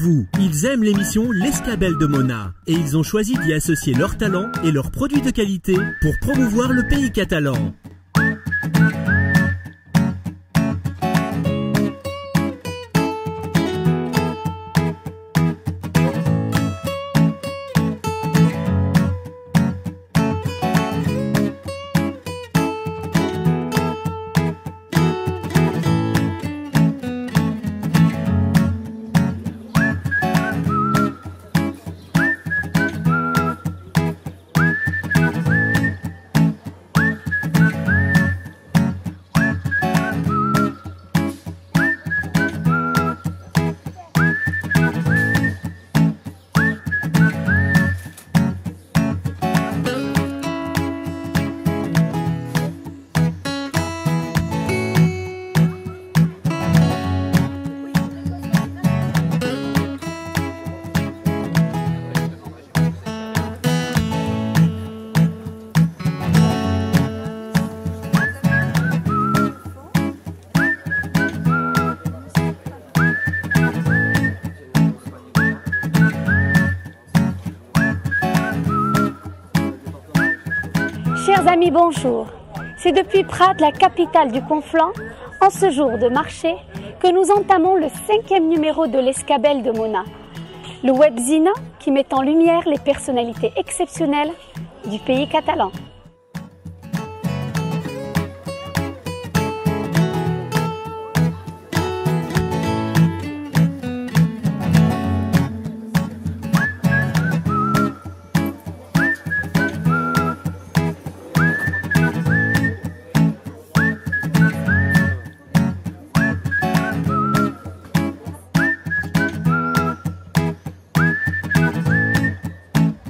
vous. Ils aiment l'émission L'Escabelle de Mona et ils ont choisi d'y associer leurs talents et leurs produits de qualité pour promouvoir le pays catalan. Chers amis, bonjour. C'est depuis Prades, la capitale du Conflent, en ce jour de marché, que nous entamons le 5e numéro de l'Escabelle de Mona, le webzine qui met en lumière les personnalités exceptionnelles du pays catalan.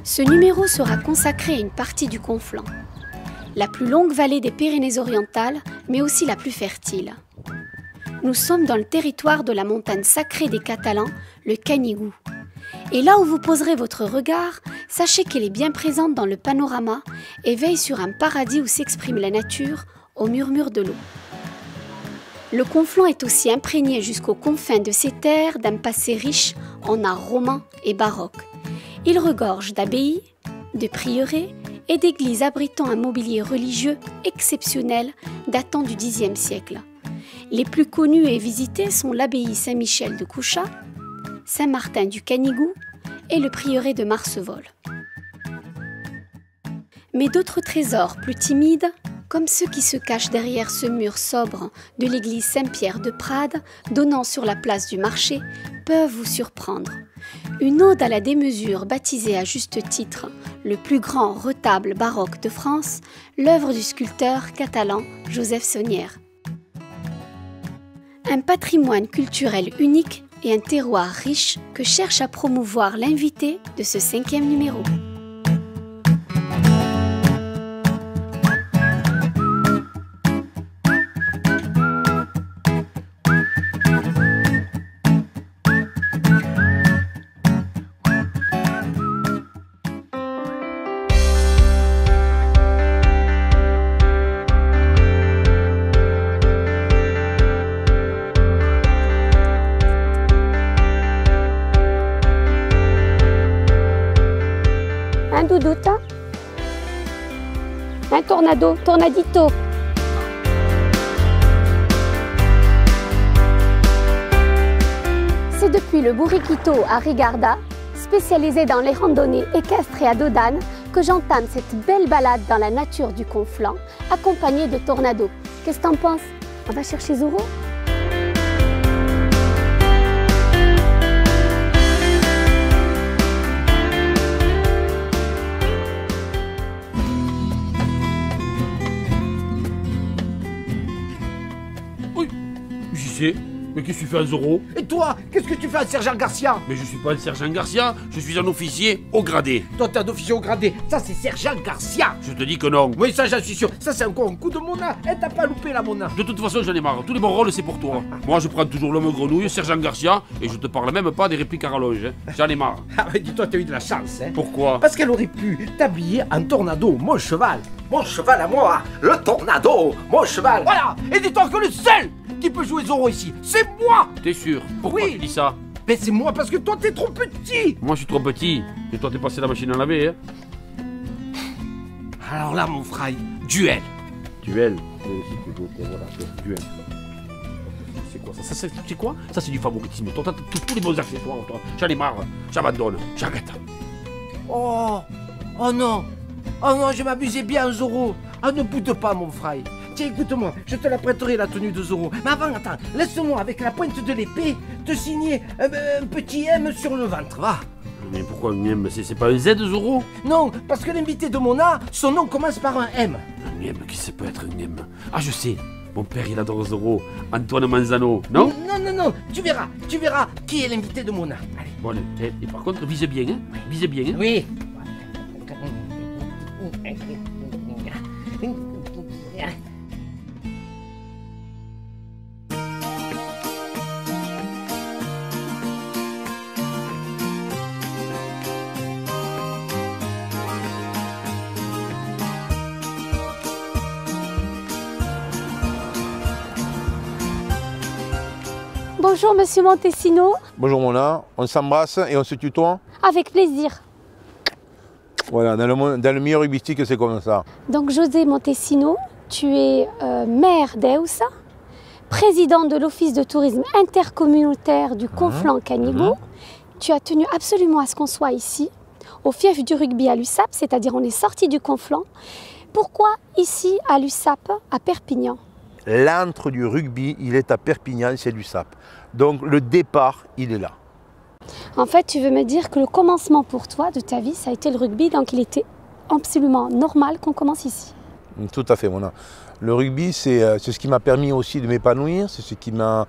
Ce numéro sera consacré à une partie du Conflent, la plus longue vallée des Pyrénées-Orientales, mais aussi la plus fertile. Nous sommes dans le territoire de la montagne sacrée des Catalans, le Canigou. Et là où vous poserez votre regard, sachez qu'elle est bien présente dans le panorama et veille sur un paradis où s'exprime la nature au murmure de l'eau. Le Conflent est aussi imprégné jusqu'aux confins de ses terres d'un passé riche en art roman et baroque. Il regorge d'abbayes, de prieurés et d'églises abritant un mobilier religieux exceptionnel datant du Xe siècle. Les plus connus et visités sont l'abbaye Saint-Michel de Couchat, Saint-Martin du Canigou et le prieuré de Marcevol. Mais d'autres trésors plus timides, comme ceux qui se cachent derrière ce mur sobre de l'église Saint-Pierre de Prades, donnant sur la place du marché, peuvent vous surprendre. Une ode à la démesure baptisée à juste titre le plus grand retable baroque de France, l'œuvre du sculpteur catalan Joseph Saunière. Un patrimoine culturel unique et un terroir riche que cherche à promouvoir l'invité de ce 5e numéro. Un doudoute, un tornado, tornadito. C'est depuis le Burriquito à Rigarda, spécialisé dans les randonnées équestres et à dos d'âne, que j'entame cette belle balade dans la nature du Conflent, accompagnée de tornados. Qu'est-ce que t'en penses? On va chercher Zoro? Mais qu'est-ce que tu fais à Zoro? Et toi, qu'est-ce que tu fais à Sergent Garcia? Mais je suis pas un sergent Garcia, je suis un officier au gradé. Toi, t'es un officier au gradé, ça c'est Sergent Garcia. Je te dis que non. Oui, ça j'en suis sûr, ça c'est encore un coup de Mona. Eh, t'as pas loupé la Mona. De toute façon, j'en ai marre, tous les bons rôles c'est pour toi. Moi je prends toujours l'homme grenouille, sergent Garcia, et je te parle même pas des répliques à rallonge. J'en ai marre. Ah bah dis-toi, t'as eu de la chance, hein. Pourquoi? Parce qu'elle aurait pu t'habiller en tornado, mon cheval. Mon cheval à moi, le tornado, mon cheval. Voilà. Et dis-toi que le seul qui peut jouer Zoro ici, c'est moi. T'es sûr? Pourquoi oui. tu dis ça? Ben c'est moi parce que toi t'es trop petit. Moi je suis trop petit. Et toi t'es passé la machine à laver, hein. Alors là, mon frère, duel. Duel. Voilà, duel. C'est quoi ça? C'est quoi? Ça c'est du favoritisme. Toi t'as tous les bons accessoires, toi. J'en ai marre. J'abandonne. J'arrête. Oh non. Oh non, je m'abusais bien, Zorro. Ah, ne boude pas, mon frère. Tiens, écoute-moi, je te la prêterai, la tenue de Zorro. Mais avant, attends, laisse-moi, avec la pointe de l'épée, te signer un petit M sur le ventre, va. Mais pourquoi un M? C'est pas un Z, Zorro? Non, parce que l'invité de Mona, son nom commence par un M. Un M, qui ça peut être un M? Ah, je sais. Mon père, il adore Zorro. Antoine Manzano, non? Non, tu verras qui est l'invité de Mona. Allez. Bon, allez, et par contre, vise bien, hein? Vise bien, hein? Oui. Bonjour Monsieur Montesino. Bonjour Mona, on s'embrasse et on se tutoie. Avec plaisir. Voilà, dans le milieu rugbystique c'est comme ça. Donc José Montesino, tu es maire d'Eusa, président de l'Office de tourisme intercommunautaire du Conflans-Canigo. Tu as tenu absolument à ce qu'on soit ici, au fief du rugby à l'USAP, c'est-à-dire on est sorti du Conflans. Pourquoi ici à l'USAP, à Perpignan? L'antre du rugby, il est à Perpignan, c'est l'USAP. Donc le départ, il est là. En fait, tu veux me dire que le commencement pour toi de ta vie, ça a été le rugby, donc il était absolument normal qu'on commence ici. Tout à fait, Mona. Le rugby, c'est ce qui m'a permis aussi de m'épanouir, c'est ce qui m'a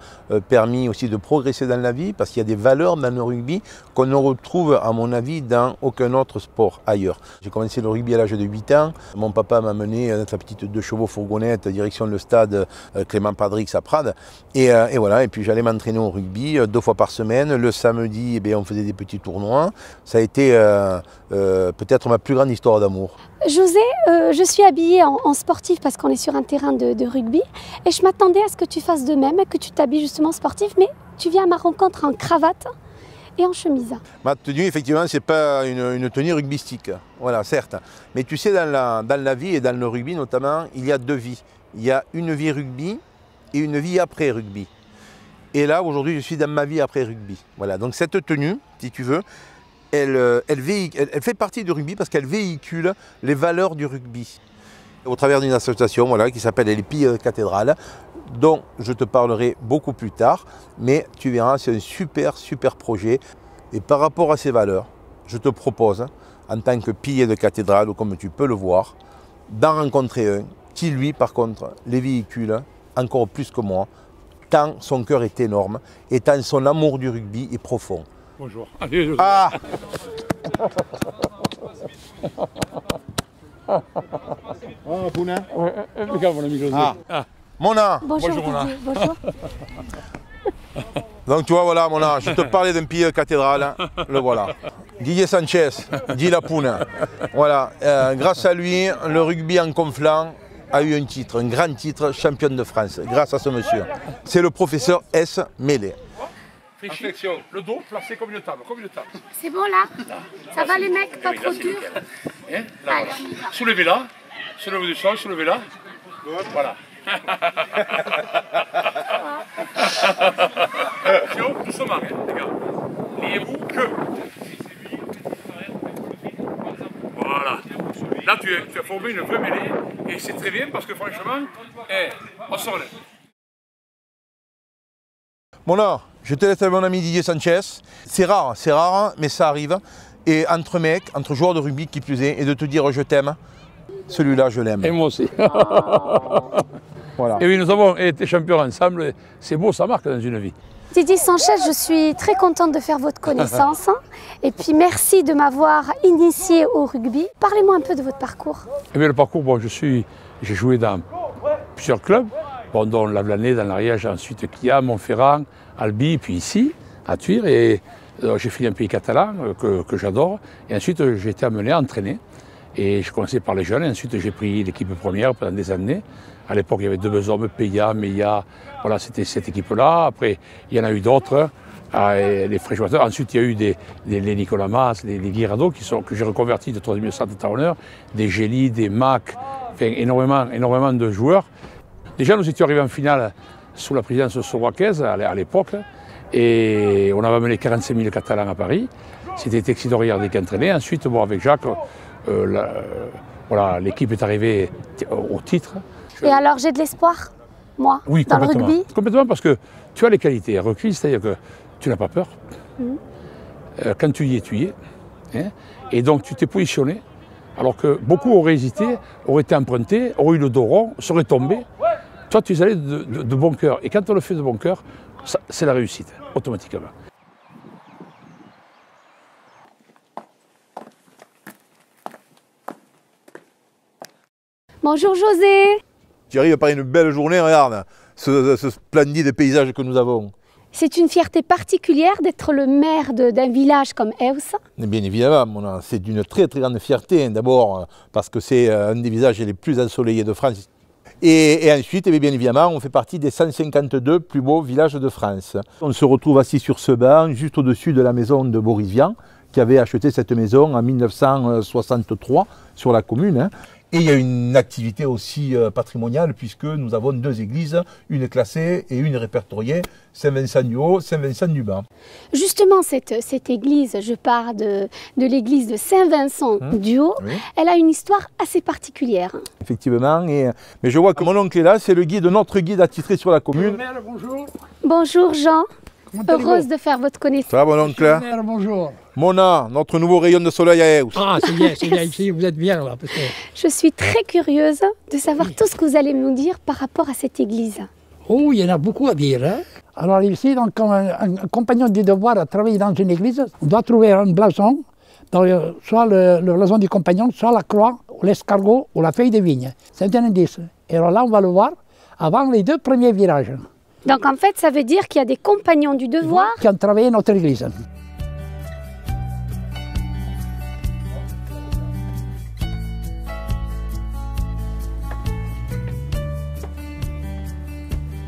permis aussi de progresser dans la vie, parce qu'il y a des valeurs dans le rugby qu'on ne retrouve, à mon avis, dans aucun autre sport ailleurs. J'ai commencé le rugby à l'âge de 8 ans. Mon papa m'a mené dans sa petite 2 chevaux fourgonnette, direction le stade Clément Padrix à Prades. Et voilà, et puis j'allais m'entraîner au rugby 2 fois par semaine. Le samedi, on faisait des petits tournois. Ça a été peut-être ma plus grande histoire d'amour. José, je suis habillée en sportif parce qu'on est sur un terrain de rugby et je m'attendais à ce que tu fasses de même, que tu t'habilles justement sportif, mais tu viens à ma rencontre en cravate et en chemise. Ma tenue, effectivement, ce n'est pas une tenue rugbystique, voilà, certes. Mais tu sais, dans la vie et dans le rugby notamment, il y a 2 vies. Il y a une vie rugby et une vie après rugby. Et là, aujourd'hui, je suis dans ma vie après rugby. Voilà, donc cette tenue, si tu veux, elle fait partie du rugby parce qu'elle véhicule les valeurs du rugby. Au travers d'une association voilà, qui s'appelle les Pilles de Cathédrale, dont je te parlerai beaucoup plus tard, mais tu verras, c'est un super projet. Et par rapport à ces valeurs, je te propose, en tant que pilier de cathédrale, ou comme tu peux le voir, d'en rencontrer un qui, lui, par contre, les véhicule encore plus que moi, tant son cœur est énorme et tant son amour du rugby est profond. Bonjour. Allez, José. Ah Oh, Pouna. Regarde mon ami José. Mona. Bonjour, Didier. Bonjour. Donc tu vois, voilà, Mona, je te parlais d'un pilier de cathédrale, le voilà. Didier Sanchez, dit la Pouna. Voilà, grâce à lui, le rugby en Conflans a eu un titre, un grand titre, champion de France, grâce à ce monsieur. C'est le professeur S. Mélé. Flexion, le dos placé comme une table, C'est bon là? Ça va les mecs, pas trop dur? Hein, là, voilà. Soulevez-la, soulevez du sol, soulevez-la. Voilà. Attention, doucement, les gars. Liez-vous que. Voilà. Là, tu as formé une vraie mêlée et c'est très bien parce que franchement, on se relève. Mona, je te laisse avec mon ami Didier Sanchez. C'est rare, mais ça arrive. Et entre mecs, entre joueurs de rugby qui plus est, et de te dire je t'aime, celui-là je l'aime. Et moi aussi. Voilà. Et oui, nous avons été champions ensemble. C'est beau, ça marque dans une vie. Didier Sanchez, je suis très contente de faire votre connaissance. Et puis merci de m'avoir initié au rugby. Parlez-moi un peu de votre parcours. Eh bien, le parcours, bon, j'ai joué dans plusieurs clubs, bon, dont Lavelanet, dans l'Ariège, ensuite Kia, Montferrand, Albi, puis ici, à Thuir. Et j'ai fait un pays catalan que j'adore. Et ensuite, j'ai été amené à entraîner. Et j'ai commencé par les jeunes. Et ensuite, j'ai pris l'équipe première pendant des années. À l'époque, il y avait 2 hommes, Peya, Meya. Voilà, c'était cette équipe-là. Après, il y en a eu d'autres. les freshwater. Ensuite, il y a eu les Nicolas Mas, les Guirado que j'ai reconvertis de 3e centre talonneur, des Gély, des Mac, enfin, énormément de joueurs. Déjà, nous étions arrivés en finale sous la présidence slovaquaise à l'époque et on avait amené 45 000 Catalans à Paris. C'était Texidor Riardé qui entraînait. Ensuite, bon, avec Jacques, voilà, l'équipe est arrivée au titre. Et alors, j'ai de l'espoir, moi, oui, dans le rugby? Complètement, parce que tu as les qualités à rugby, c'est-à-dire que tu n'as pas peur. Quand tu y es, tu y es. Hein, et donc, tu t'es positionné, alors que beaucoup auraient hésité, auraient été empruntés, auraient eu le dos rond, seraient tombés. Toi, tu es allé de bon cœur. Et quand on le fait de bon cœur, c'est la réussite, automatiquement. Bonjour José. Tu arrives par une belle journée, regarde, ce splendide paysage que nous avons. C'est une fierté particulière d'être le maire d'un village comme Eus. Bien évidemment, c'est d'une très très grande fierté, d'abord parce que c'est un des villages les plus ensoleillés de France. Et ensuite, bien évidemment, on fait partie des 152 plus beaux villages de France. On se retrouve assis sur ce banc, juste au-dessus de la maison de Boris Vian, qui avait acheté cette maison en 1963 sur la commune. Hein. Et il y a une activité aussi patrimoniale, puisque nous avons 2 églises, une classée et une répertoriée, Saint-Vincent du Haut, Saint-Vincent du Bas. Justement, cette église, je parle de l'église de Saint-Vincent du Haut, oui. Elle a une histoire assez particulière. Effectivement, mais je vois que mon oncle est là, c'est notre guide attitré sur la commune. Mère, bonjour. Bonjour Jean, heureuse de faire votre connaissance. Ça va mon oncle? Mère, bonjour. Mona, notre nouveau rayon de soleil à Eus. Ah, c'est bien ici, vous êtes bien là. Parce que... Je suis très curieuse de savoir tout ce que vous allez nous dire par rapport à cette église. Oh, il y en a beaucoup à dire. Hein? Alors ici, donc, quand un compagnon du devoir a travaillé dans une église, on doit trouver un blason, soit le blason du compagnon, soit la croix, ou l'escargot, ou la feuille de vigne. C'est un indice. Et alors là, on va le voir avant les 2 premiers virages. Donc en fait, ça veut dire qu'il y a des compagnons du devoir qui ont travaillé notre église.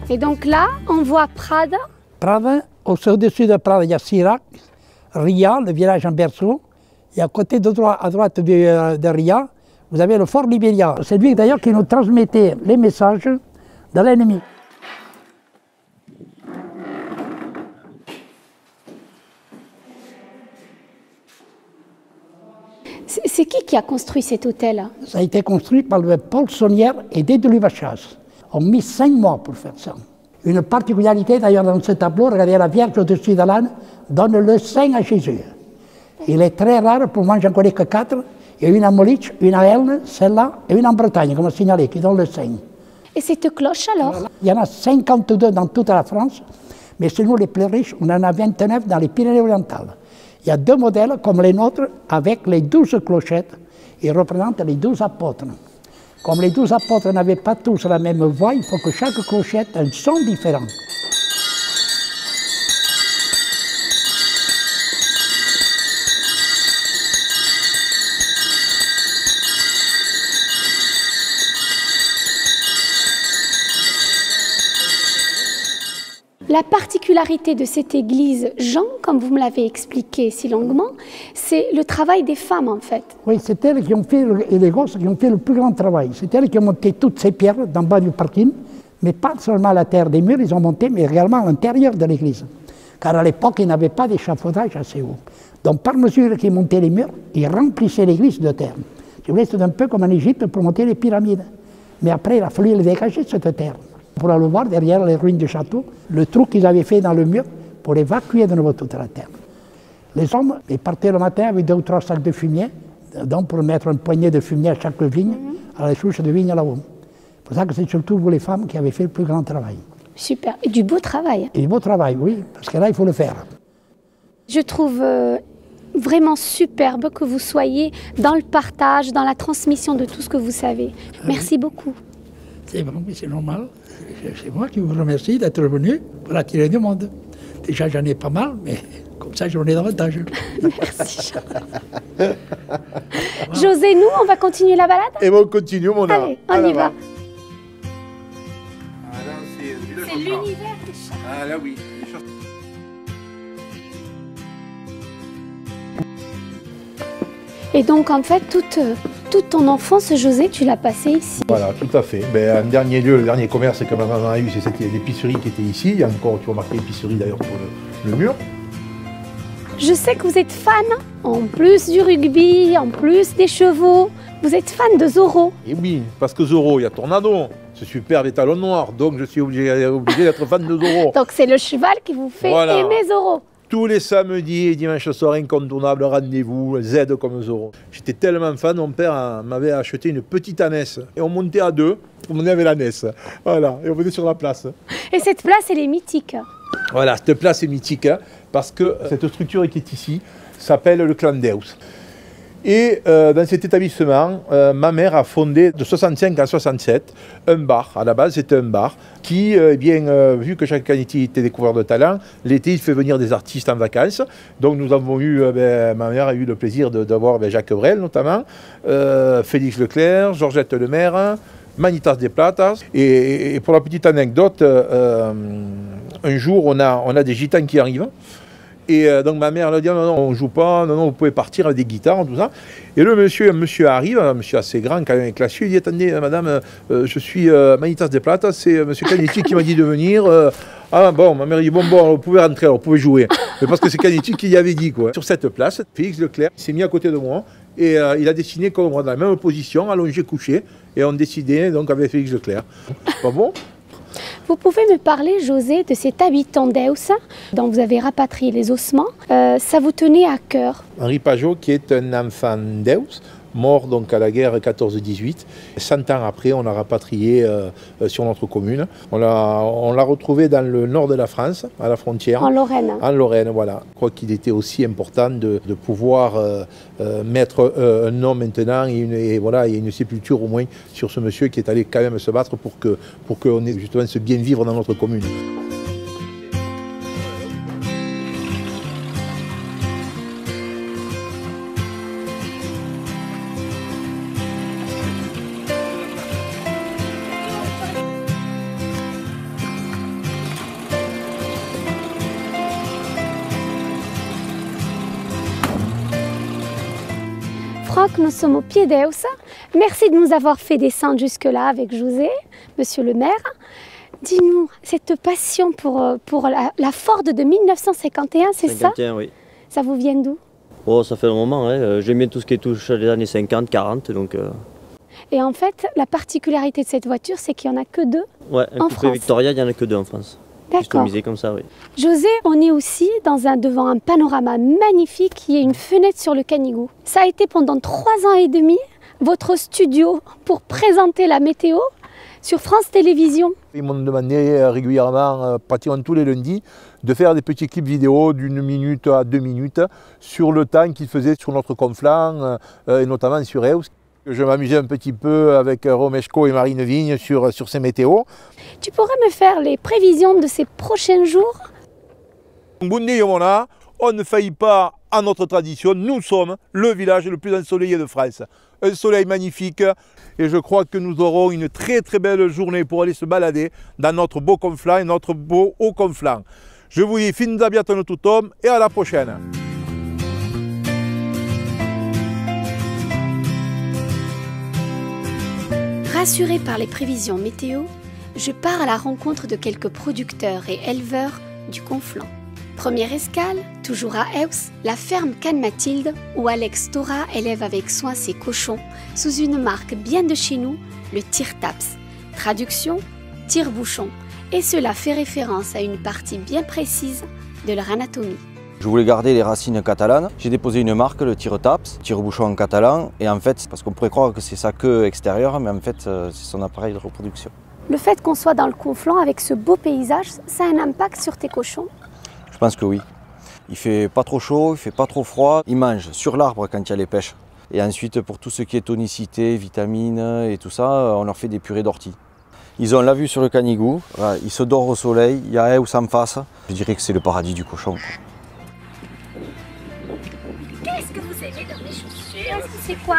Et donc là, on voit Prada. Prada, au-dessus de Prada, il y a Sirac, Ria, le village en berceau. Et à côté à droite de Ria, vous avez le fort Libéria. C'est lui d'ailleurs qui nous transmettait les messages de l'ennemi. C'est qui a construit cet hôtel? Ça a été construit par le Paul Saunière et Dédé Vachas. On a mis 5 mois pour faire ça. Une particularité d'ailleurs dans ce tableau, regardez la Vierge au-dessus de l'âne, donne le sein à Jésus. Il est très rare, pour moi j'en connais que 4. Il y a une à Molich, une à Elne, celle-là, et une en Bretagne, comme on signalé, qui donne le sein. Et cette cloche alors? Il y en a 52 dans toute la France, mais chez nous les plus riches, on en a 29 dans les Pyrénées-Orientales. Il y a 2 modèles comme les nôtres, avec les 12 clochettes, ils représentent les 12 apôtres. Comme les 12 apôtres n'avaient pas tous la même voix, il faut que chaque clochette ait un son différent. La particularité de cette église, Jean, comme vous me l'avez expliqué si longuement, c'est le travail des femmes en fait. Oui, c'est elles qui ont fait, et les gosses qui ont fait le plus grand travail. C'est elles qui ont monté toutes ces pierres d'en bas du parking, mais pas seulement à la terre des murs, ils ont monté, mais également à l'intérieur de l'église. Car à l'époque, ils n'avaient pas d'échafaudage assez haut. Donc par mesure qu'ils montaient les murs, ils remplissaient l'église de terre. Si vous voulez, c'est un peu comme en Égypte pour monter les pyramides. Mais après, il a fallu les dégager, cette terre. Pour aller voir derrière les ruines du château, le trou qu'ils avaient fait dans le mur pour évacuer de nouveau toute la terre. Les hommes, ils partaient le matin avec 2 ou 3 sacs de fumier, donc pour mettre un poignet de fumier à chaque vigne, à la souche de vigne là-haut. C'est pour ça que c'est surtout vous les femmes qui avez fait le plus grand travail. Super, et du beau travail. Et du beau travail, oui, parce que là, il faut le faire. Je trouve vraiment superbe que vous soyez dans le partage, dans la transmission de tout ce que vous savez. Merci beaucoup. C'est bon, mais c'est normal. C'est moi qui vous remercie d'être venu pour attirer du monde. Déjà, j'en ai pas mal, mais comme ça, j'en ai davantage. Merci, Jean. José, nous, on va continuer la balade? Et bon, on continue, mon âme. Allez, on y va. Ah, là, c'est l'univers des chats. Ah, là, oui. Et donc en fait, toute ton enfance, José, tu l'as passée ici. Voilà, tout à fait. Ben, en dernier lieu, le dernier commerce que ma maman a eu, c'est cette épicerie qui était ici. Il y a encore, tu vois, marqué épicerie d'ailleurs sur le mur. Je sais que vous êtes fan, en plus du rugby, en plus des chevaux, vous êtes fan de Zorro. Et oui, parce que Zorro, il y a Tornado, ce superbe étalon noir, donc je suis obligé d'être fan de Zorro. Donc c'est le cheval qui vous fait aimer Zorro. Tous les samedis et dimanches soirs incontournables, rendez-vous, Z comme Zorro. J'étais tellement fan, mon père m'avait acheté une petite ânesse. Et on montait à deux, on venait avec l'ânesse. Voilà, et on venait sur la place. Et cette place, elle est mythique. Voilà, cette place est mythique, hein, parce que cette structure qui est ici s'appelle le Clan Deus. Et dans cet établissement, ma mère a fondé de 65 à 67 un bar. À la base, c'était un bar qui, vu que Jacques Canetti était découvreur de talent, l'été, il fait venir des artistes en vacances. Donc nous avons eu, ma mère a eu le plaisir d'avoir Jacques Brel notamment, Félix Leclerc, Georgette Lemaire, Manitas de Platas. Et pour la petite anecdote, un jour, on a des gitans qui arrivent. Et donc ma mère elle a dit non, on ne joue pas, non, vous pouvez partir avec des guitares, tout ça. Et le monsieur arrive, un monsieur assez grand, quand même classieux, il dit attendez madame, je suis Manitas de Plata, c'est monsieur Canetti qui m'a dit de venir. Ah bon, ma mère dit bon, vous pouvez rentrer, alors, vous pouvez jouer. Mais parce que c'est Canetti qui y avait dit quoi. Sur cette place, Félix Leclerc s'est mis à côté de moi et il a dessiné comme moi, dans la même position, allongé, couché, et on dessinait donc avec Félix Leclerc. Pas bon? Vous pouvez me parler, José, de cet habitant d'Eus dont vous avez rapatrié les ossements. Ça vous tenait à cœur. Henri Pajot, qui est un enfant d'Eus, mort donc à la guerre 14-18. 100 ans après, on l'a rapatrié sur notre commune. On l'a retrouvé dans le nord de la France, à la frontière. En Lorraine. En Lorraine, voilà. Je crois qu'il était aussi important de pouvoir mettre un nom maintenant et voilà, il y a une sépulture au moins sur ce monsieur qui est allé quand même se battre pour qu'on ait justement ce bien vivre dans notre commune. Franck, nous sommes au pied d'Eus. Merci de nous avoir fait descendre jusque-là avec José, monsieur le maire. Dis-nous, cette passion pour la Ford de 1951, c'est ça? 51, oui. Ça vous vient d'où? Oh, ça fait un moment, hein. J'aime bien tout ce qui touche les années 50, 40, donc... Et en fait, la particularité de cette voiture, c'est qu'il n'y en a que deux ouais, un en coupé France. Victoria, il n'y en a que deux en France. D'accord. Customisé comme ça, oui. José, on est aussi devant un panorama magnifique qui est une fenêtre sur le Canigou. Ça a été pendant 3 ans et demi votre studio pour présenter la météo sur France Télévisions. Ils m'ont demandé régulièrement, pratiquement tous les lundis, de faire des petits clips vidéo d'1 minute à 2 minutes sur le temps qu'ils faisaient sur notre conflant et notamment sur Eus. Je m'amusais un petit peu avec Romeshko et Marine Vigne sur ces météos. Tu pourrais me faire les prévisions de ces prochains jours? Boundé Yomona, on ne faillit pas à notre tradition. Nous sommes le village le plus ensoleillé de France. Un soleil magnifique et je crois que nous aurons une très très belle journée pour aller se balader dans notre beau conflant et notre beau haut conflant. Je vous dis fins à bientôt tout homme et à la prochaine. Rassuré par les prévisions météo, je pars à la rencontre de quelques producteurs et éleveurs du Conflent. Première escale, toujours à Eus, la ferme Cannes-Mathilde, où Alex Thora élève avec soin ses cochons sous une marque bien de chez nous, le tire-taps. Traduction, tire-bouchon. Et cela fait référence à une partie bien précise de leur anatomie. Je voulais garder les racines catalanes. J'ai déposé une marque, le tire-taps, tire-bouchon en catalan. Et en fait, parce qu'on pourrait croire que c'est sa queue extérieure, mais en fait, c'est son appareil de reproduction. Le fait qu'on soit dans le Conflent avec ce beau paysage, ça a un impact sur tes cochons? Je pense que oui. Il fait pas trop chaud, il fait pas trop froid. Ils mangent sur l'arbre quand il y a les pêches. Et ensuite, pour tout ce qui est tonicité, vitamines et tout ça, on leur fait des purées d'ortie. Ils ont la vue sur le Canigou, ils se dorent au soleil, il y a Eus en face. Je dirais que c'est le paradis du cochon. Qu'est-ce que vous aimez dans mes chaussures? C'est quoi?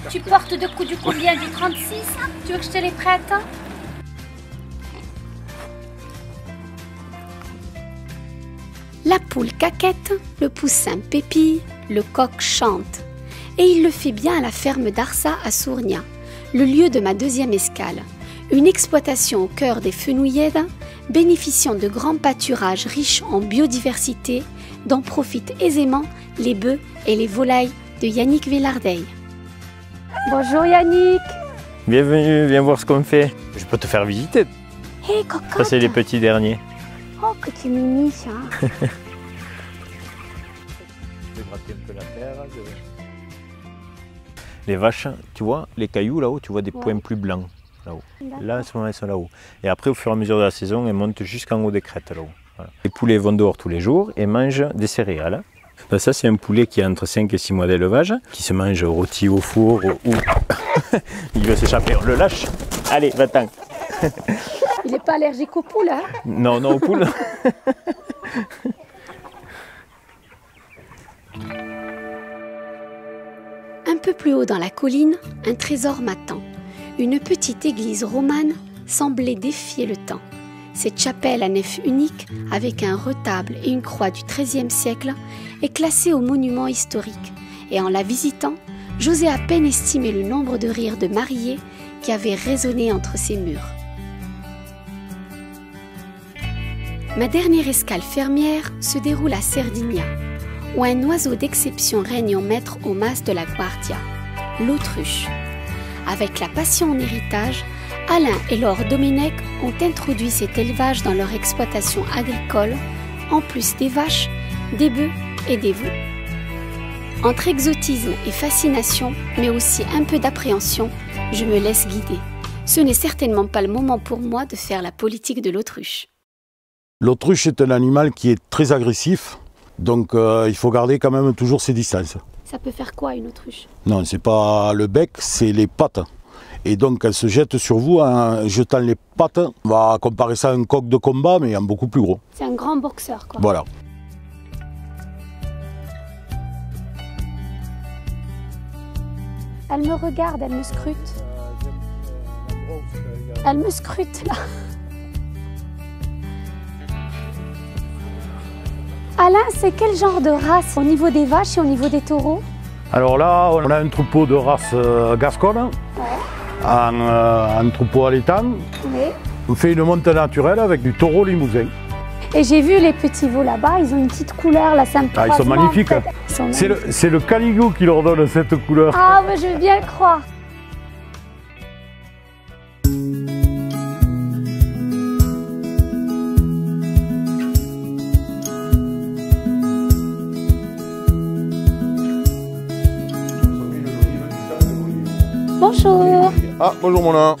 Tu portes du combien? Du 36? Tu veux que je te les prête? La poule caquette, le poussin pépille, le coq chante. Et il le fait bien à la ferme d'Arsa à Sournia, le lieu de ma deuxième escale. Une exploitation au cœur des Fenouillèdes, bénéficiant de grands pâturages riches en biodiversité, dont profitent aisément les bœufs et les volailles de Yannick Villardeil. Bonjour Yannick. Bienvenue, viens voir ce qu'on fait. Je peux te faire visiter. Hé, cocotte. Ça, c'est les petits derniers. Oh, petit mimi, ça. Je vais gratter un peu la terre. Les vaches, tu vois, les cailloux là-haut, tu vois des points plus blancs là-haut. Là, en ce moment, elles sont là-haut. Et après, au fur et à mesure de la saison, elles montent jusqu'en haut des crêtes là-haut. Voilà. Les poulets vont dehors tous les jours et mangent des céréales. Ben, ça, c'est un poulet qui a entre 5 et 6 mois d'élevage, qui se mange rôti au four ou... Il veut s'échapper, on le lâche. Allez, va-t'en. Il n'est pas allergique aux poules, hein? Non, non, aux poules. Un peu plus haut dans la colline, un trésor m'attend. Une petite église romane semblait défier le temps. Cette chapelle à nef unique, avec un retable et une croix du XIIIe siècle, est classée au monument historique. Et en la visitant, j'osais à peine estimer le nombre de rires de mariés qui avaient résonné entre ces murs. Ma dernière escale fermière se déroule à Cerdinia, où un oiseau d'exception règne en maître au mas de la Guardia, l'autruche. Avec la passion en héritage, Alain et Laure Domenech ont introduit cet élevage dans leur exploitation agricole, en plus des vaches, des bœufs et des veaux. Entre exotisme et fascination, mais aussi un peu d'appréhension, je me laisse guider. Ce n'est certainement pas le moment pour moi de faire la politique de l'autruche. L'autruche est un animal qui est très agressif, donc il faut garder quand même toujours ses distances. Ça peut faire quoi une autruche? Non, c'est pas le bec, c'est les pattes. Et donc elle se jette sur vous en jetant les pattes. On va comparer ça à un coq de combat, mais en beaucoup plus gros. C'est un grand boxeur, quoi. Voilà. Elle me regarde, elle me scrute. Elle me scrute, là. Alain, c'est quel genre de race au niveau des vaches et au niveau des taureaux? Alors là, on a un troupeau de race gasconne, un troupeau allaitant. Oui. On fait une montée naturelle avec du taureau limousin. Et j'ai vu les petits veaux là-bas, ils ont une petite couleur, là, ça me Ils sont magnifiques. C'est le Canigou qui leur donne cette couleur. Ah, mais je veux bien le croire. Bonjour. Ah, bonjour Mona.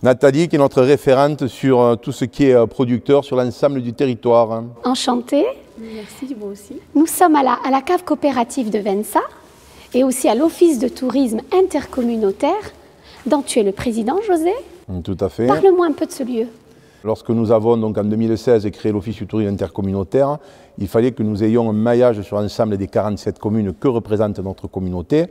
Nathalie qui est notre référente sur tout ce qui est producteur sur l'ensemble du territoire. Enchantée. Merci, vous aussi. Nous sommes à la cave coopérative de Vensa et aussi à l'office de tourisme intercommunautaire dont tu es le président, José. Tout à fait. Parle-moi un peu de ce lieu. Lorsque nous avons donc en 2016 créé l'office du tourisme intercommunautaire, il fallait que nous ayons un maillage sur l'ensemble des 47 communes que représente notre communauté.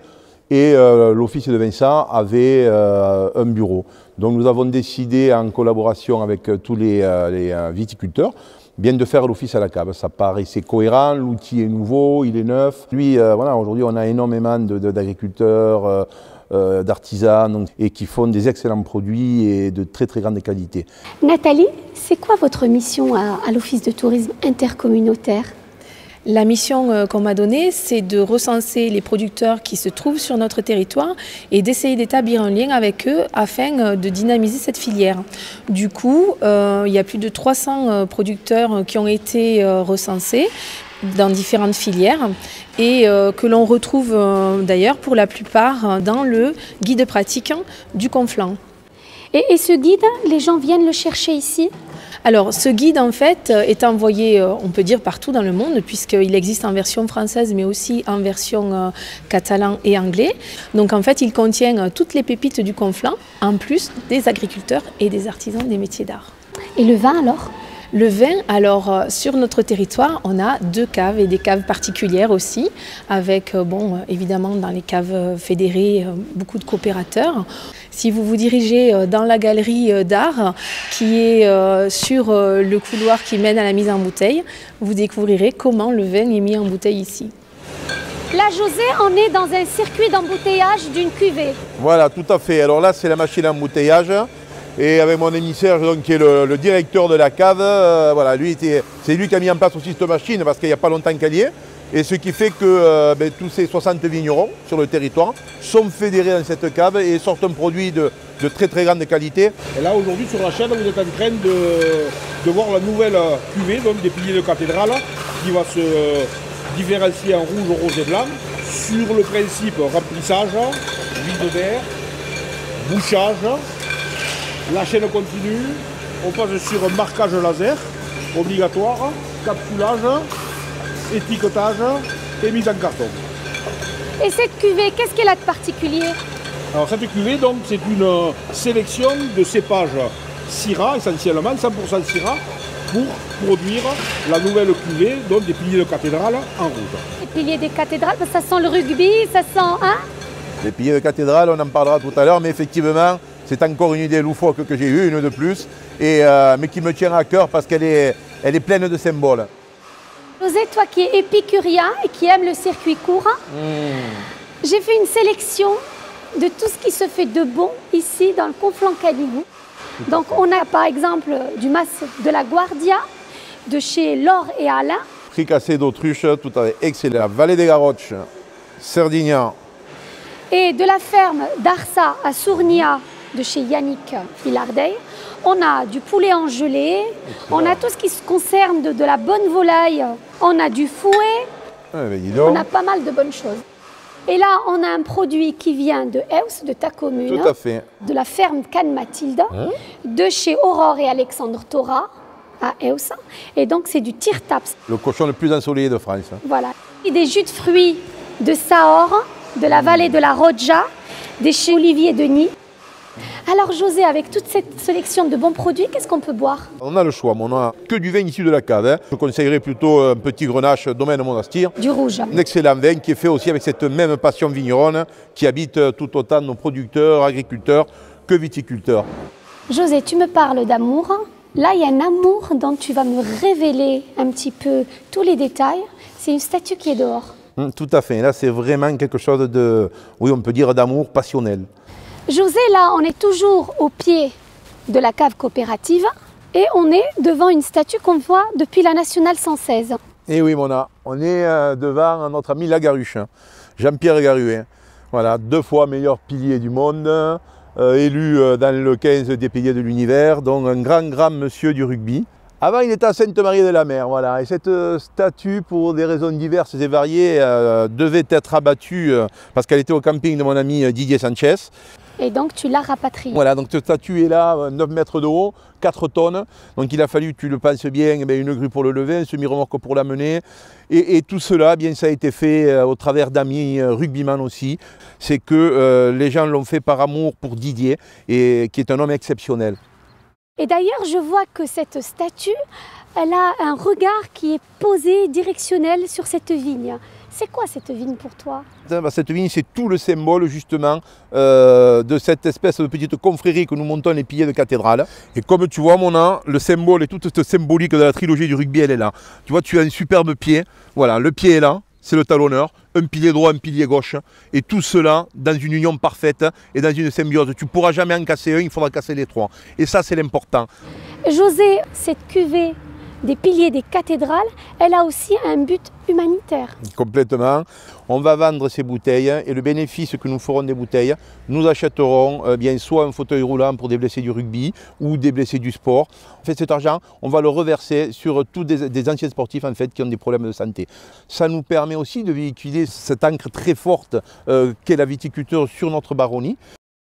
Et l'office de Vensa avait un bureau. Donc nous avons décidé, en collaboration avec tous les viticulteurs, bien de faire l'office à la cave. Ça paraissait cohérent, l'outil est nouveau, il est neuf. Voilà, aujourd'hui on a énormément d'agriculteurs, d'artisans et qui font des excellents produits et de très très grande qualité. Nathalie, c'est quoi votre mission à l'office de tourisme intercommunautaire ? La mission qu'on m'a donnée, c'est de recenser les producteurs qui se trouvent sur notre territoire et d'essayer d'établir un lien avec eux afin de dynamiser cette filière. Du coup, il y a plus de 300 producteurs qui ont été recensés dans différentes filières et que l'on retrouve d'ailleurs pour la plupart dans le guide pratique du Conflent. Et ce guide, les gens viennent le chercher ici ? Alors, ce guide, en fait, est envoyé, on peut dire, partout dans le monde, puisqu'il existe en version française, mais aussi en version catalan et anglais. Donc, en fait, il contient toutes les pépites du Conflent, en plus des agriculteurs et des artisans des métiers d'art. Et le vin, alors ? Le vin, alors, sur notre territoire, on a 2 caves et des caves particulières aussi, avec, évidemment, dans les caves fédérées, beaucoup de coopérateurs. Si vous vous dirigez dans la galerie d'art qui est sur le couloir qui mène à la mise en bouteille, vous découvrirez comment le vin est mis en bouteille ici. Là, José, on est dans un circuit d'embouteillage d'une cuvée. Voilà, tout à fait. Alors là, c'est la machine à embouteillage. Et avec mon émissaire, donc, qui est le directeur de la cave, voilà, c'est lui qui a mis en place aussi cette machine parce qu'il n'y a pas longtemps qu'elle y est. Et ce qui fait que tous ces 60 vignerons sur le territoire sont fédérés dans cette cave et sortent un produit de très très grande qualité. Et là aujourd'hui sur la chaîne vous êtes en train de voir la nouvelle cuvée donc, des piliers de cathédrale qui va se différencier en rouge, rose et blanc sur le principe remplissage, vide d'air, bouchage, la chaîne continue, on passe sur un marquage laser obligatoire, capsulage, étiquetage et mise en carton. Et cette cuvée, qu'est-ce qu'elle a de particulier? Alors cette cuvée, donc, c'est une sélection de cépages Syrah, essentiellement 100% Syrah, pour produire la nouvelle cuvée, donc des piliers de cathédrale en rouge. Les piliers des cathédrales, ça sent le rugby, ça sent... Hein? Les piliers de cathédrale, on en parlera tout à l'heure, mais effectivement, c'est encore une idée loufoque que j'ai eue, une de plus, mais qui me tient à cœur parce qu'elle est pleine de symboles. José, toi qui es épicurien et qui aime le circuit court, j'ai fait une sélection de tout ce qui se fait de bon ici dans le Conflans-Canigou. Donc on a par exemple du mas de la Guardia, de chez Laure et Alain. Fricassé d'autruche, tout à fait excellent. Vallée des Garroches, Cerdignan. Et de la ferme d'Arsa à Sournia de chez Yannick Filardey. On a du poulet en gelée, on a tout ce qui se concerne de la bonne volaille, on a du fouet, on a pas mal de bonnes choses. Et là, on a un produit qui vient de Eus, de ta commune, tout à fait. De la ferme Cannes Mathilde, de chez Aurore et Alexandre Thora à Eus. Et donc, c'est du tir-taps. Le cochon le plus ensoleillé de France. Voilà. Et des jus de fruits de Sahor, de la vallée de la Rodja, des chez Olivier Denis. Alors José, avec toute cette sélection de bons produits, qu'est-ce qu'on peut boire? On a le choix, mais on n'a que du vin issu de la cave. Je conseillerais plutôt un petit Grenache Domaine Monastir. Du rouge. Un excellent vin qui est fait aussi avec cette même passion vigneronne qui habite tout autant nos producteurs, agriculteurs que viticulteurs. José, tu me parles d'amour. Là, il y a un amour dont tu vas me révéler un petit peu tous les détails. C'est une statue qui est dehors. Tout à fait. Là, c'est vraiment quelque chose de, oui, on peut dire d'amour passionnel. José, là, on est toujours au pied de la cave coopérative et on est devant une statue qu'on voit depuis la Nationale 116. Et oui, Mona, on est devant notre ami Lagaruche, Jean-Pierre Garuin. Voilà, 2 fois meilleur pilier du monde, élu dans le 15 des piliers de l'univers, donc un grand monsieur du rugby. Avant, il était à Sainte-Marie-de-la-Mer, voilà. Et cette statue, pour des raisons diverses et variées, devait être abattue parce qu'elle était au camping de mon ami Didier Sanchez. Et donc, tu l'as rapatriée. Voilà, donc cette statue est là, 9 mètres de haut, 4 tonnes. Donc, il a fallu, tu le penses bien, une grue pour le lever, un semi-remorque pour l'amener. Et tout cela, bien, ça a été fait au travers d'amis rugbyman aussi. C'est que les gens l'ont fait par amour pour Didier, et qui est un homme exceptionnel. Et d'ailleurs, je vois que cette statue, elle a un regard qui est posé, directionnel sur cette vigne. C'est quoi cette vigne pour toi? Cette vigne, c'est tout le symbole justement de cette espèce de petite confrérie que nous montons les piliers de cathédrale. Et comme tu vois, Mona, le symbole et toute cette symbolique de la trilogie du rugby, elle est là. Tu vois, tu as un superbe pied. Voilà, le pied est là. C'est le talonneur, un pilier droit, un pilier gauche, et tout cela dans une union parfaite et dans une symbiose. Tu ne pourras jamais en casser un, il faudra casser les 3. Et ça, c'est l'important. José, cette cuvée des piliers des cathédrales, elle a aussi un but humanitaire. Complètement. On va vendre ces bouteilles et le bénéfice que nous ferons des bouteilles, nous achèterons bien soit un fauteuil roulant pour des blessés du rugby ou des blessés du sport. En fait, cet argent, on va le reverser sur tous des anciens sportifs en fait, qui ont des problèmes de santé. Ça nous permet aussi de véhiculer cette encre très forte qu'est la viticulture sur notre baronnie.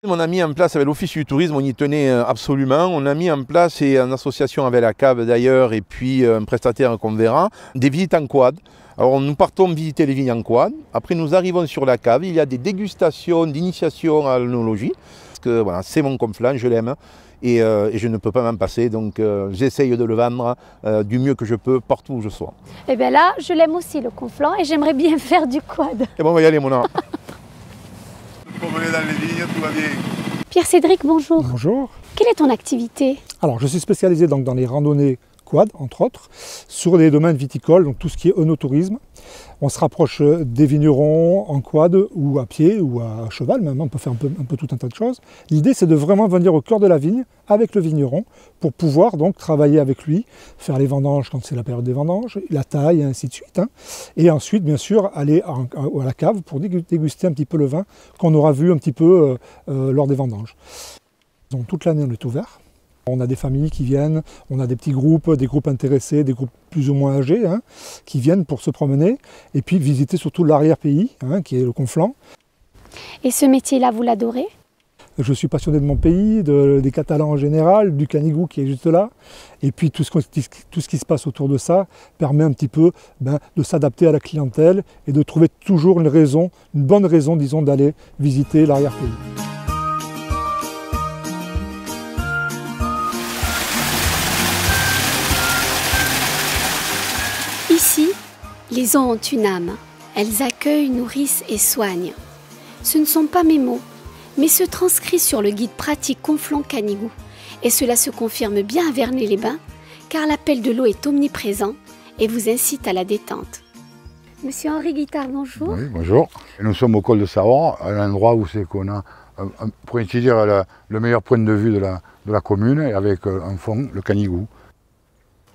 On a mis en place avec l'Office du tourisme, on y tenait absolument, on a mis en place, et en association avec la cave d'ailleurs, et puis un prestataire qu'on verra, des visites en quad. Alors nous partons visiter les vignes en quad, après nous arrivons sur la cave, il y a des dégustations d'initiation à l'œnologie, parce que voilà, c'est mon conflant, je l'aime, et je ne peux pas m'en passer, donc j'essaye de le vendre du mieux que je peux partout où je sois. Et bien là, je l'aime aussi le conflant, et j'aimerais bien faire du quad. Et bon, on va y aller, mon âme. Promener dans les vignes, tout va bien. Pierre-Cédric, bonjour. Bonjour. Quelle est ton activité? Alors, je suis spécialisé donc dans les randonnées quad, entre autres, sur les domaines viticoles, donc tout ce qui est œnotourisme. On se rapproche des vignerons en quad ou à pied ou à cheval, même on peut faire un peu tout un tas de choses. L'idée c'est de vraiment venir au cœur de la vigne avec le vigneron pour pouvoir donc travailler avec lui, faire les vendanges quand c'est la période des vendanges, la taille et ainsi de suite. Et ensuite bien sûr aller à la cave pour déguster un petit peu le vin qu'on aura vu un petit peu lors des vendanges. Donc toute l'année on est ouvert. On a des familles qui viennent, on a des petits groupes, des groupes intéressés, des groupes plus ou moins âgés, qui viennent pour se promener et puis visiter surtout l'arrière-pays, qui est le Conflent. Et ce métier-là, vous l'adorez? Je suis passionné de mon pays, des Catalans en général, du Canigou qui est juste là. Et puis tout ce qui se passe autour de ça permet un petit peu de s'adapter à la clientèle et de trouver toujours une bonne raison, disons, d'aller visiter l'arrière-pays. Ici, les eaux ont une âme. Elles accueillent, nourrissent et soignent. Ce ne sont pas mes mots, mais se transcrit sur le guide pratique Conflent-Canigou. Et cela se confirme bien à Vernay-les-Bains, car l'appel de l'eau est omniprésent et vous incite à la détente. Monsieur Henri Guittard, bonjour. Oui, bonjour. Nous sommes au col de Saron, à l'endroit où c'est qu'on a, pour ainsi dire, le meilleur point de vue de la commune, et avec en fond le Canigou.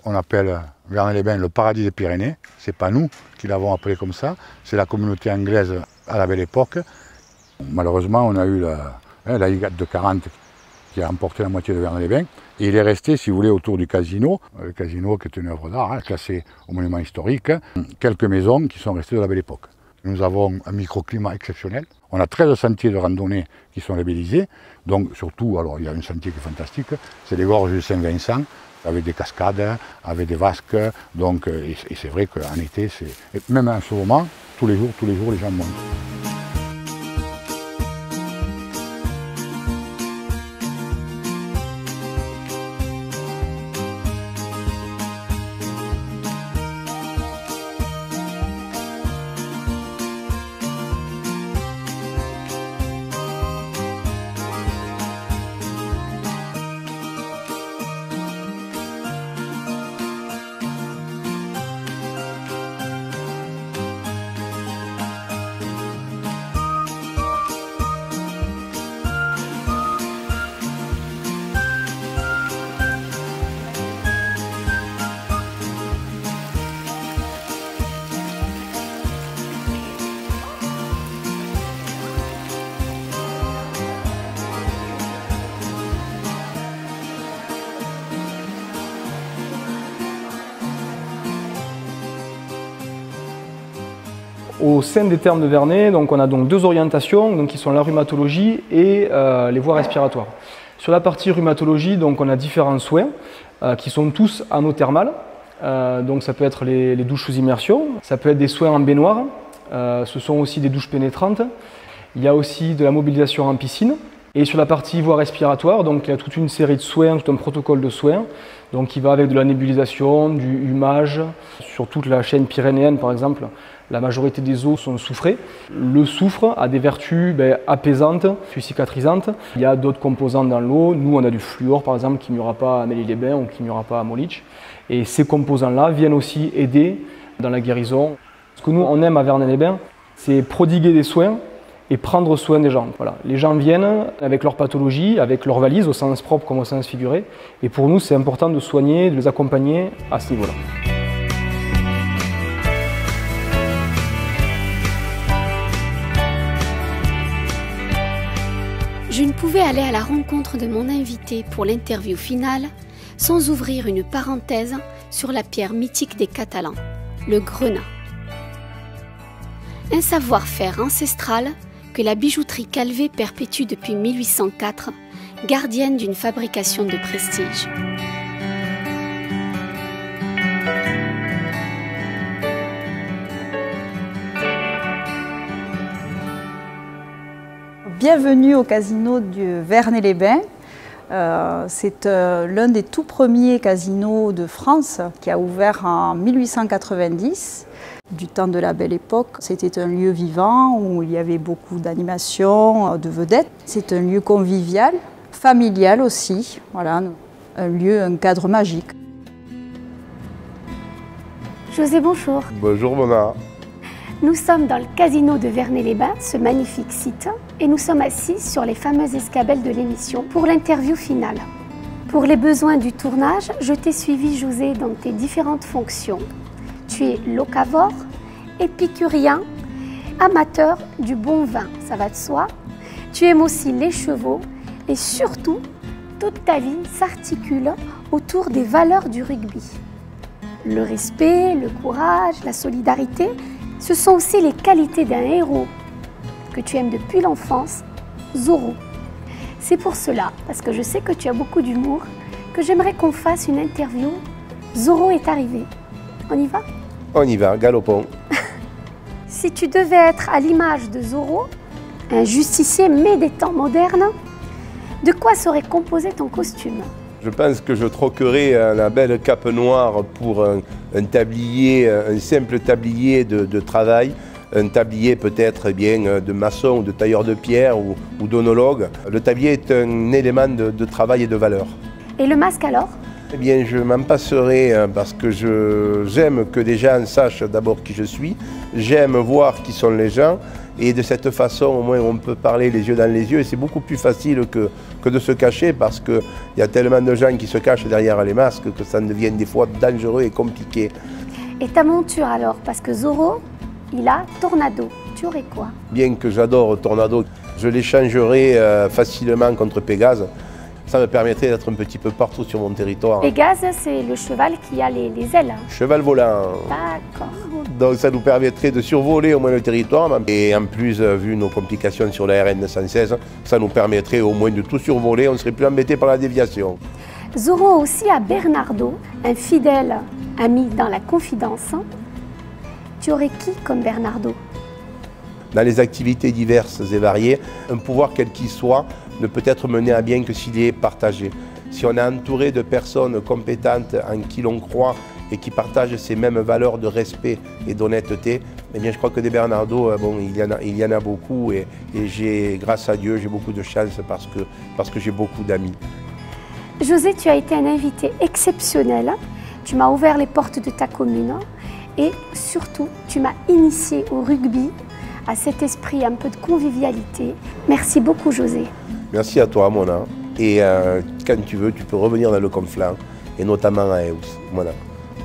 On appelle Vernay-les-Bains le paradis des Pyrénées. C'est pas nous qui l'avons appelé comme ça, c'est la communauté anglaise à la belle époque. Malheureusement, on a eu la Hygate de 40 qui a emporté la moitié de Vernay-les-Bains. Et il est resté, si vous voulez, autour du casino, le casino qui est une œuvre d'art, classée au monument historique, quelques maisons qui sont restées de la belle époque. Nous avons un microclimat exceptionnel. On a 13 sentiers de randonnée qui sont labellisés. Donc surtout, alors il y a un sentier qui est fantastique, c'est les gorges de Saint-Vincent, avec des cascades, avec des vasques. Donc, et c'est vrai qu'en été, même en ce moment, tous les jours, les gens montent. Au sein des thermes de Vernay, donc on a donc deux orientations donc qui sont la rhumatologie et les voies respiratoires. Sur la partie rhumatologie, donc on a différents soins qui sont tous anothermales. Donc ça peut être les douches sous immersion, ça peut être des soins en baignoire, ce sont aussi des douches pénétrantes. Il y a aussi de la mobilisation en piscine. Et sur la partie voie respiratoire, donc il y a toute une série de soins, tout un protocole de soins, donc qui va avec de la nébulisation, du humage, sur toute la chaîne pyrénéenne par exemple. La majorité des eaux sont soufrées. Le soufre a des vertus apaisantes, puis cicatrisantes. Il y a d'autres composants dans l'eau. Nous, on a du fluor, par exemple, qu'il n'y aura pas à Amélie-les-Bains ou qu'il n'y aura pas à Molich. Et ces composants-là viennent aussi aider dans la guérison. Ce que nous, on aime à Vernay-les-Bains, c'est prodiguer des soins et prendre soin des gens. Voilà. Les gens viennent avec leur pathologie, avec leur valise, au sens propre comme au sens figuré. Et pour nous, c'est important de soigner, de les accompagner à ce niveau-là. Je ne pouvais aller à la rencontre de mon invité pour l'interview finale sans ouvrir une parenthèse sur la pierre mythique des Catalans, le grenat. Un savoir-faire ancestral que la bijouterie Calvé perpétue depuis 1804, gardienne d'une fabrication de prestige. Bienvenue au casino du Vernay-les-Bains. C'est l'un des tout premiers casinos de France qui a ouvert en 1890. Du temps de la belle époque, c'était un lieu vivant où il y avait beaucoup d'animations, de vedettes. C'est un lieu convivial, familial aussi, voilà, un lieu, un cadre magique. José, bonjour. Bonjour Mona. Nous sommes dans le casino de Vernay-les-Bains, ce magnifique site, et nous sommes assis sur les fameuses escabelles de l'émission pour l'interview finale. Pour les besoins du tournage, je t'ai suivi, José, dans tes différentes fonctions. Tu es locavore, épicurien, amateur du bon vin, ça va de soi. Tu aimes aussi les chevaux et surtout, toute ta vie s'articule autour des valeurs du rugby. Le respect, le courage, la solidarité, ce sont aussi les qualités d'un héros que tu aimes depuis l'enfance, Zorro. C'est pour cela, parce que je sais que tu as beaucoup d'humour, que j'aimerais qu'on fasse une interview. Zorro est arrivé. On y va? On y va, galopons. Si tu devais être à l'image de Zorro, un justicier mais des temps modernes, de quoi serait composé ton costume? Je pense que je troquerai la belle cape noire pour un tablier, un simple tablier de travail, un tablier peut-être de maçon ou de tailleur de pierre ou d'onologue. Le tablier est un élément de travail et de valeur. Et le masque alors? Eh bien, je m'en passerai parce que j'aime que les gens sachent d'abord qui je suis, j'aime voir qui sont les gens, et de cette façon, au moins, on peut parler les yeux dans les yeux, et c'est beaucoup plus facile que de se cacher, parce qu'il y a tellement de gens qui se cachent derrière les masques que ça devient des fois dangereux et compliqué. Et ta monture alors? Parce que Zorro, il a Tornado. Tu aurais quoi? Bien que j'adore Tornado, je l'échangerai facilement contre Pégase. Ça me permettrait d'être un petit peu partout sur mon territoire. Pégase, c'est le cheval qui a les ailes. Cheval volant. D'accord. Donc ça nous permettrait de survoler au moins le territoire. Et en plus, vu nos complications sur la RN 116, ça nous permettrait au moins de tout survoler. On ne serait plus embêté par la déviation. Zorro aussi a Bernardo, un fidèle ami dans la confidence. Tu aurais qui comme Bernardo? Dans les activités diverses et variées, un pouvoir quel qu'il soit ne peut être mené à bien que s'il est partagé. Si on est entouré de personnes compétentes en qui l'on croit et qui partagent ces mêmes valeurs de respect et d'honnêteté, eh bien je crois que des Bernardo, il y en a beaucoup et grâce à Dieu, j'ai beaucoup de chance parce que j'ai beaucoup d'amis. José, tu as été un invité exceptionnel. Tu m'as ouvert les portes de ta commune et surtout, tu m'as initié au rugby, à cet esprit un peu de convivialité. Merci beaucoup, José. Merci à toi, Mona. Et quand tu veux, tu peux revenir dans le Conflans, et notamment à Eus, voilà,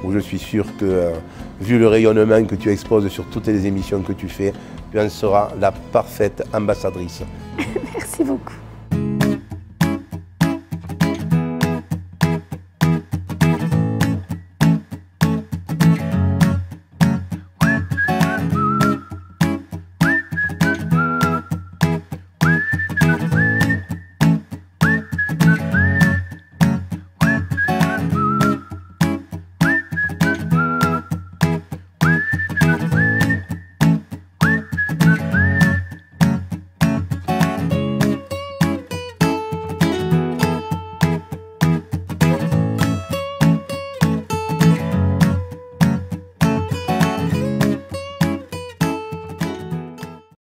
où je suis sûr que, vu le rayonnement que tu exposes sur toutes les émissions que tu fais, tu en seras la parfaite ambassadrice. Merci beaucoup.